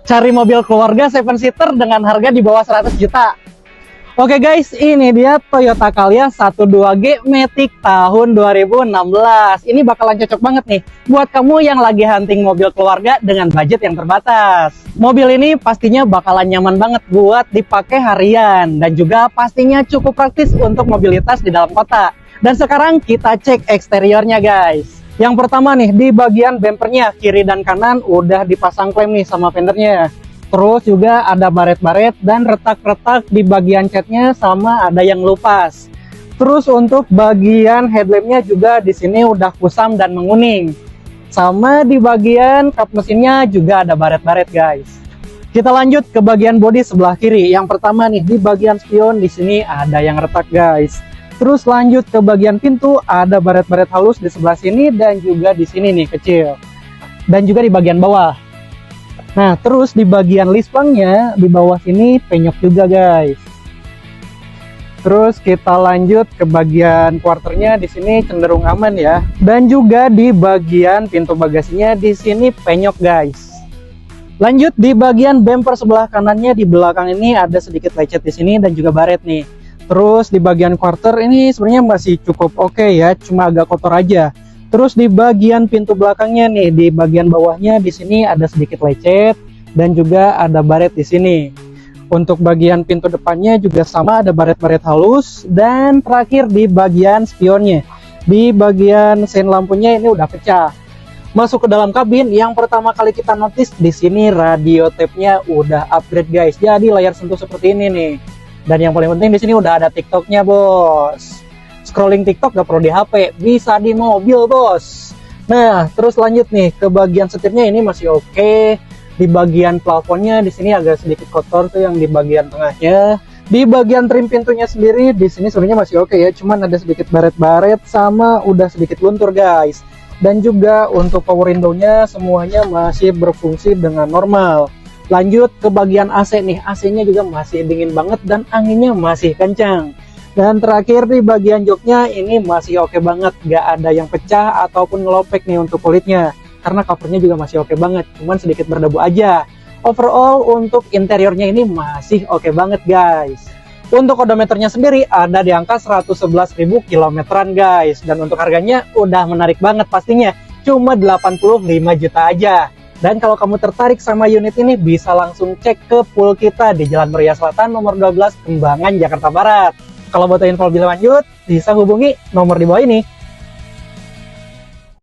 Cari mobil keluarga 7-seater dengan harga di bawah 100 juta. Oke guys, ini dia Toyota Calya 12G Matic tahun 2016. Ini bakalan cocok banget nih buat kamu yang lagi hunting mobil keluarga dengan budget yang terbatas. Mobil ini pastinya bakalan nyaman banget buat dipakai harian dan juga pastinya cukup praktis untuk mobilitas di dalam kota. Dan sekarang kita cek eksteriornya guys. Yang pertama nih, di bagian bempernya kiri dan kanan udah dipasang klem nih sama fendernya. Terus juga ada baret-baret dan retak-retak di bagian catnya sama ada yang lupas. Terus untuk bagian headlampnya juga di sini udah kusam dan menguning. Sama di bagian kap mesinnya juga ada baret-baret guys. Kita lanjut ke bagian bodi sebelah kiri. Yang pertama nih, di bagian spion di sini ada yang retak guys. Terus lanjut ke bagian pintu, ada baret-baret halus di sebelah sini dan juga di sini nih kecil. Dan juga di bagian bawah. Nah, terus di bagian lispangnya di bawah sini penyok juga guys. Terus kita lanjut ke bagian quarternya, di sini cenderung aman ya. Dan juga di bagian pintu bagasinya di sini penyok guys. Lanjut di bagian bumper sebelah kanannya di belakang ini ada sedikit lecet di sini dan juga baret nih. Terus di bagian quarter ini sebenarnya masih cukup oke ya, cuma agak kotor aja. Terus di bagian pintu belakangnya nih, di bagian bawahnya di sini ada sedikit lecet dan juga ada baret di sini. Untuk bagian pintu depannya juga sama, ada baret-baret halus. Dan terakhir di bagian spionnya, di bagian sein lampunya ini udah pecah. Masuk ke dalam kabin, yang pertama kali kita notice di sini radio tape-nya udah upgrade guys. Jadi layar sentuh seperti ini nih. Dan yang paling penting di sini udah ada TikTok-nya bos. Scrolling TikTok gak perlu di HP, bisa di mobil bos. Nah, terus lanjut nih ke bagian setirnya, ini masih oke. Di bagian plafonnya di sini agak sedikit kotor tuh yang di bagian tengahnya. Di bagian trim pintunya sendiri di sini sebenarnya masih oke ya, cuman ada sedikit baret-baret sama udah sedikit luntur guys. Dan juga untuk power window-nya semuanya masih berfungsi dengan normal. Lanjut ke bagian AC nih, AC-nya juga masih dingin banget dan anginnya masih kencang. Dan terakhir di bagian joknya ini masih oke banget, gak ada yang pecah ataupun ngelopek nih untuk kulitnya. Karena covernya juga masih oke banget, cuman sedikit berdebu aja. Overall untuk interiornya ini masih oke banget guys. Untuk odometernya sendiri ada di angka 111.000 kilometeran guys. Dan untuk harganya udah menarik banget pastinya, cuma 85 juta aja. Dan kalau kamu tertarik sama unit ini bisa langsung cek ke pool kita di Jalan Meriah Selatan nomor 12 Kembangan, Jakarta Barat. Kalau butuh info lebih lanjut bisa hubungi nomor di bawah ini.